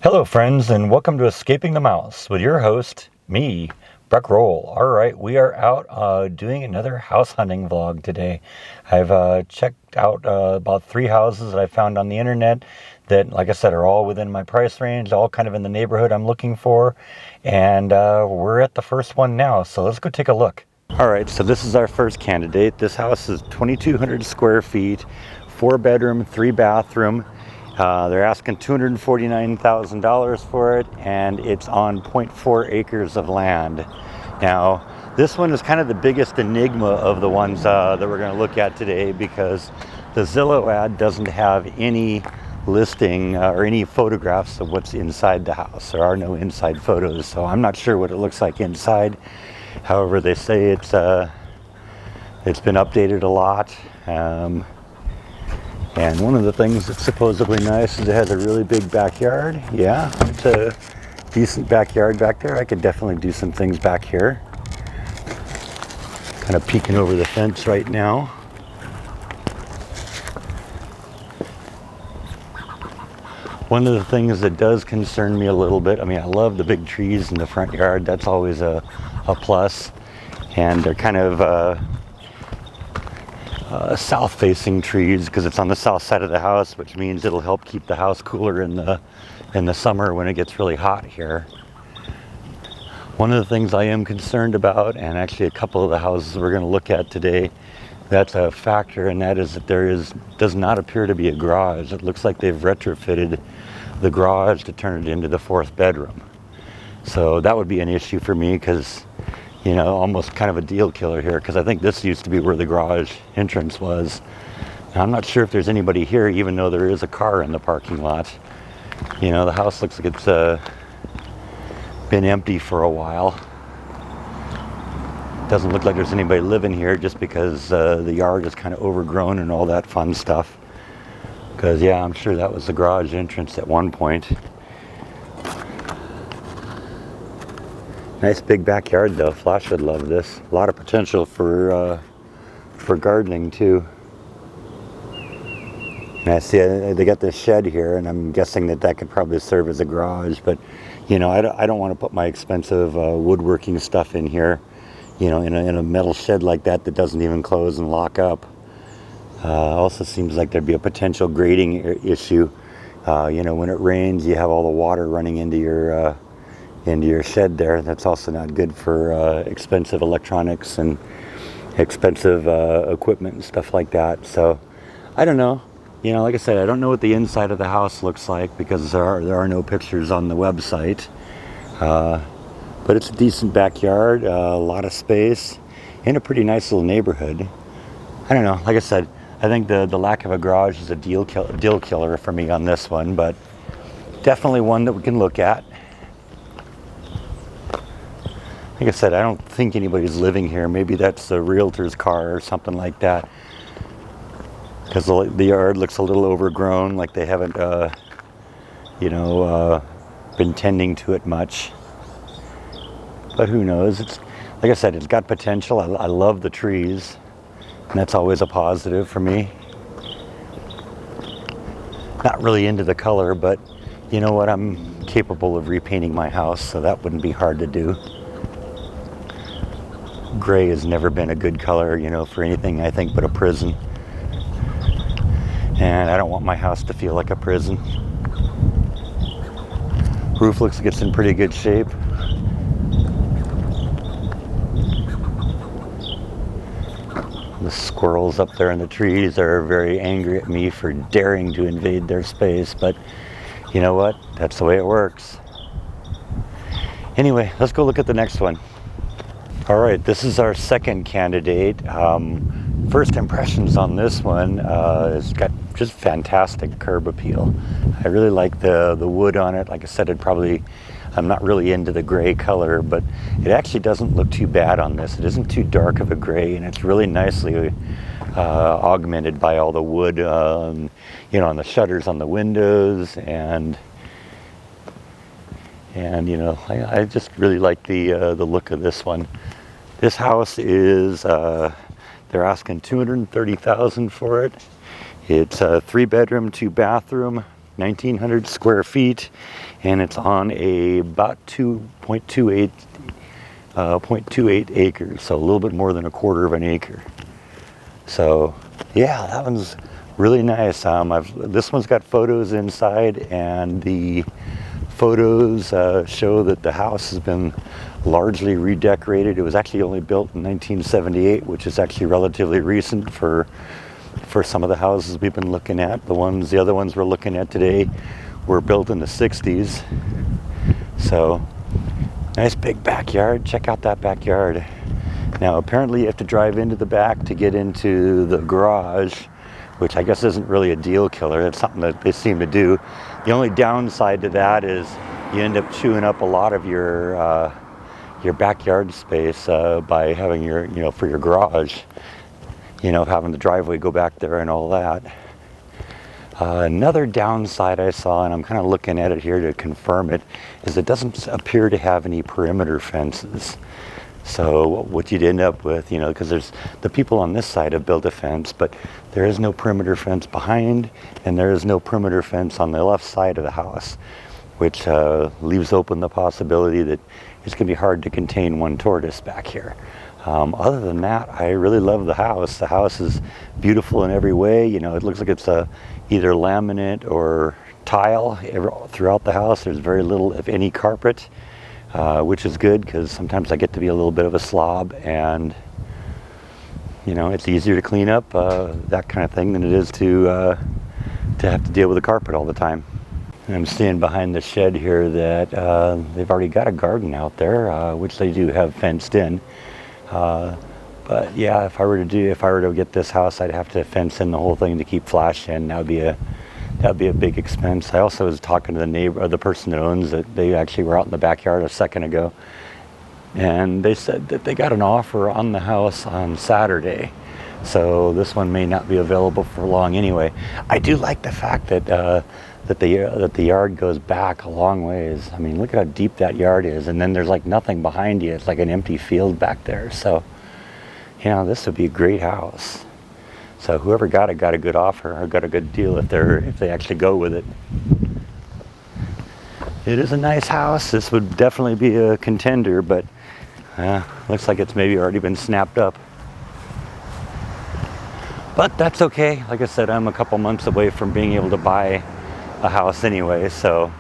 Hello friends, and welcome to Escaping the Mouse with your host, me, Breck Roll. Alright, we are out doing another house hunting vlog today. I've checked out about 3 houses that I found on the internet that, like I said, are all within my price range, all kind of in the neighborhood I'm looking for. And we're at the first one now, so let's go take a look. Alright, so this is our first candidate. This house is 2,200 square feet, 4 bedroom, 3 bathroom. They're asking $249,000 for it, and it's on 0.4 acres of land. Now, this one is kind of the biggest enigma of the ones that we're going to look at today, because the Zillow ad doesn't have any listing or any photographs of what's inside the house. There are no inside photos, so I'm not sure what it looks like inside. However, they say it's been updated a lot. And one of the things that's supposedly nice is it has a really big backyard. Yeah, it's a decent backyard back there. I could definitely do some things back here. Kind of peeking over the fence right now. One of the things that does concern me a little bit, I mean, I love the big trees in the front yard. That's always a plus. And they're kind of south-facing trees because it's on the south side of the house, which means it'll help keep the house cooler in the summer when it gets really hot here. One of the things I am concerned about, and actually a couple of the houses we're going to look at today, that's a factor, and that is that does not appear to be a garage. It looks like they've retrofitted the garage to turn it into the 4th bedroom. So that would be an issue for me, because you know, almost kind of a deal killer here, because I think this used to be where the garage entrance was. Now, I'm not sure if there's anybody here, even though there is a car in the parking lot. You know, the house looks like it's been empty for a while. Doesn't look like there's anybody living here, just because the yard is kind of overgrown and all that fun stuff. Because, yeah, I'm sure that was the garage entrance at one point. Nice big backyard though. Flash would love this. A lot of potential for gardening too. And I see they got this shed here, and I'm guessing that could probably serve as a garage. But you know, I don't want to put my expensive woodworking stuff in here. You know, in a metal shed like that doesn't even close and lock up. Also seems like there'd be a potential grading issue. You know, when it rains, you have all the water running into your shed there. That's also not good for expensive electronics and expensive equipment and stuff like that. So I don't know. You know, like I said, I don't know what the inside of the house looks like, because there are no pictures on the website. But it's a decent backyard, a lot of space, in a pretty nice little neighborhood. I don't know. Like I said, I think the lack of a garage is a deal killer for me on this one, but definitely one that we can look at. Like I said, I don't think anybody's living here. Maybe that's the realtor's car or something like that. Because the yard looks a little overgrown, like they haven't, you know, been tending to it much. But who knows? It's, like I said, it's got potential. I love the trees, and that's always a positive for me. Not really into the color, but you know what? I'm capable of repainting my house, so that wouldn't be hard to do. Gray has never been a good color, you know, for anything, I think, but a prison. And I don't want my house to feel like a prison. Roof looks like it's in pretty good shape. The squirrels up there in the trees are very angry at me for daring to invade their space, but you know what? That's the way it works. Anyway, let's go look at the next one. All right, this is our second candidate. First impressions on this one, it's got just fantastic curb appeal. I really like the wood on it. Like I said, I'm not really into the gray color, but it actually doesn't look too bad on this. It isn't too dark of a gray, and it's really nicely augmented by all the wood, you know, on the shutters on the windows, and you know, I just really like the look of this one. This house is, they're asking $230,000 for it. It's a 3 bedroom, 2 bathroom. 1,900 square feet, and it's on about 0.28 acres, so a little bit more than a quarter of an acre. So yeah, that one's really nice. This one's got photos inside, and the photos show that the house has been largely redecorated. It was actually only built in 1978, which is actually relatively recent for some of the houses we've been looking at. The other ones we're looking at today were built in the 60s. So nice big backyard. Check out that backyard. Now apparently you have to drive into the back to get into the garage, which I guess isn't really a deal killer. It's something that they seem to do. The only downside to that is you end up chewing up a lot of your backyard space by having for your garage, having the driveway go back there and all that. Another downside I saw, and I'm kind of looking at it here to confirm it, is it doesn't appear to have any perimeter fences. So what you'd end up with, because there's the people on this side have built a fence, but there is no perimeter fence behind, and there is no perimeter fence on the left side of the house, which leaves open the possibility that it's going to be hard to contain one tortoise back here. Other than that, I really love the house. The house is beautiful in every way. It looks like it's either laminate or tile throughout the house. There's very little, if any, carpet. Which is good, because sometimes I get to be a little bit of a slob, and it's easier to clean up that kind of thing than it is to have to deal with the carpet all the time. And I'm seeing behind the shed here that they've already got a garden out there, which they do have fenced in. But yeah, if I were to get this house, I'd have to fence in the whole thing to keep flash in. That'd be a big expense. I also was talking to the neighbor, or the person that owns it. They actually were out in the backyard a second ago, and they said that they got an offer on the house on Saturday. So this one may not be available for long anyway. I do like the fact that the yard goes back a long ways. I mean, look at how deep that yard is, and then there's like nothing behind you. It's like an empty field back there. So, this would be a great house. So whoever got it got a good offer, or got a good deal if they actually go with it. It is a nice house. This would definitely be a contender, but looks like it's maybe already been snapped up. But that's okay. Like I said, I'm a couple months away from being able to buy a house anyway, so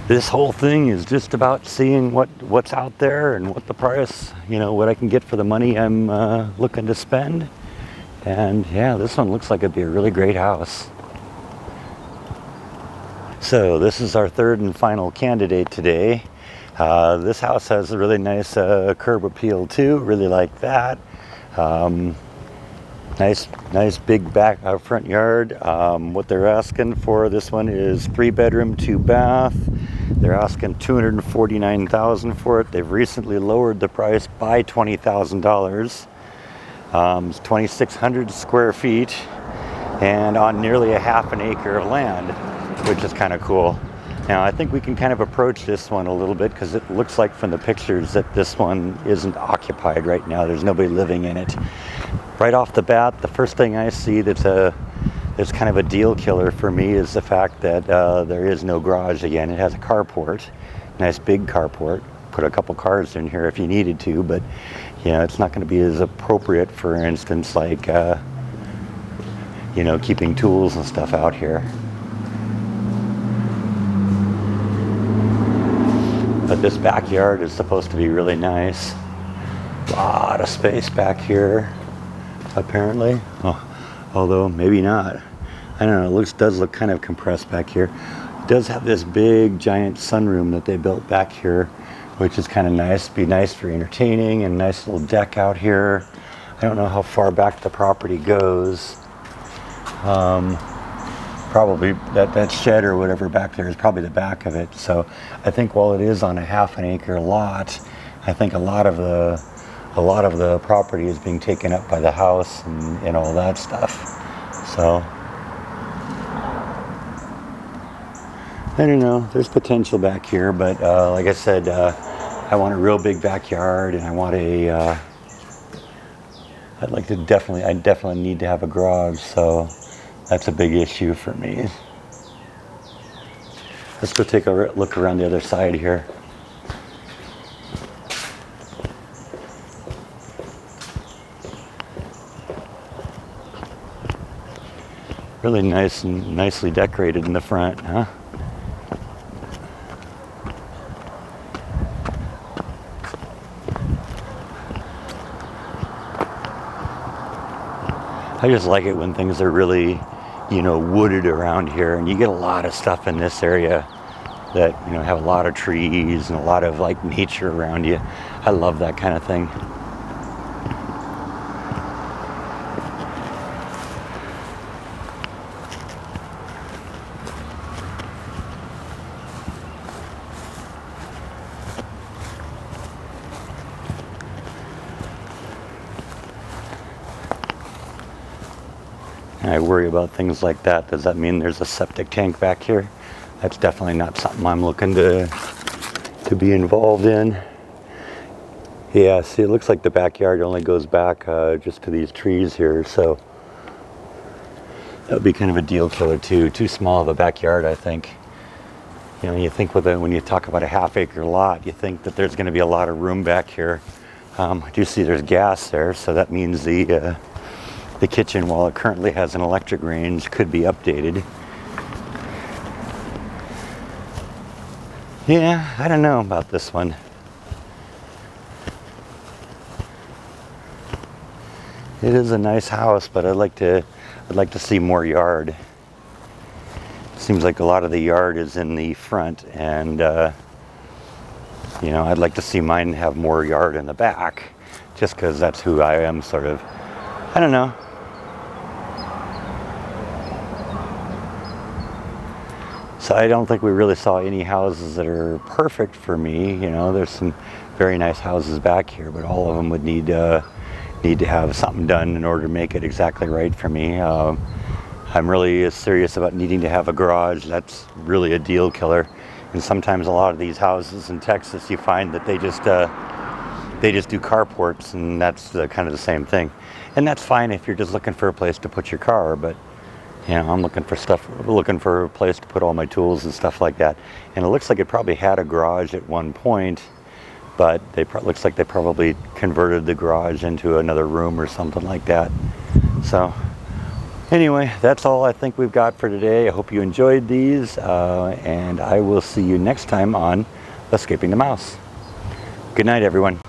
this whole thing is just about seeing what's out there and what the price, what I can get for the money I'm looking to spend. And yeah, this one looks like it'd be a really great house. So this is our third and final candidate today. This house has a really nice curb appeal too. Really like that. Nice big front yard. What they're asking for this one is 3-bedroom, 2-bath. They're asking $249,000 for it. They've recently lowered the price by $20,000. It's 2,600 square feet, and on nearly a half an acre of land, which is kind of cool. Now I think we can kind of approach this one a little bit, because it looks like from the pictures that this one isn't occupied right now. There's nobody living in it. Right off the bat, the first thing I see that's kind of a deal killer for me is the fact that there is no garage again. It has a carport, nice big carport. Put a couple cars in here if you needed to, but it's not going to be as appropriate, for instance, like keeping tools and stuff out here. But this backyard is supposed to be really nice. A lot of space back here, apparently. Although maybe not. I don't know. It does look kind of compressed back here. It does have this big giant sunroom that they built back here, which is kind of nice. Be nice for entertaining, and nice little deck out here. I don't know how far back the property goes. Probably that shed or whatever back there is probably the back of it. So I think while it is on a half an acre lot, I think a lot of the property is being taken up by the house and all that stuff. So I don't know. There's potential back here, but like I said, I want a real big backyard, and I want I definitely need to have a garage. So That's a big issue for me. Let's go take a look around the other side here. Really nice and nicely decorated in the front, huh? I just like it when things are really, wooded around here, and you get a lot of stuff in this area that, have a lot of trees and a lot of like nature around you. I love that kind of thing. I worry about things like that. Does that mean there's a septic tank back here? That's definitely not something I'm looking to be involved in. Yeah, see, it looks like the backyard only goes back just to these trees here, so that would be kind of a deal killer too. Too small of a backyard, I think. You think when you talk about a half-acre lot, you think that there's going to be a lot of room back here. I do see there's gas there, so that means the kitchen, while it currently has an electric range, could be updated. Yeah, I don't know about this one. It is a nice house, but I'd like to see more yard. Seems like a lot of the yard is in the front, and I'd like to see mine have more yard in the back, just because that's who I am, sort of. I don't know. So I don't think we really saw any houses that are perfect for me. There's some very nice houses back here, but all of them would need to have something done in order to make it exactly right for me. I'm really serious about needing to have a garage. That's really a deal killer. And sometimes a lot of these houses in Texas, you find that they just do carports, and that's kind of the same thing. And that's fine if you're just looking for a place to put your car, but I'm looking for a place to put all my tools and stuff like that. And it looks like it probably had a garage at one point, but looks like they probably converted the garage into another room or something like that. So anyway, that's all I think we've got for today. I hope you enjoyed these, and I will see you next time on Escaping the Mouse. Good night, everyone.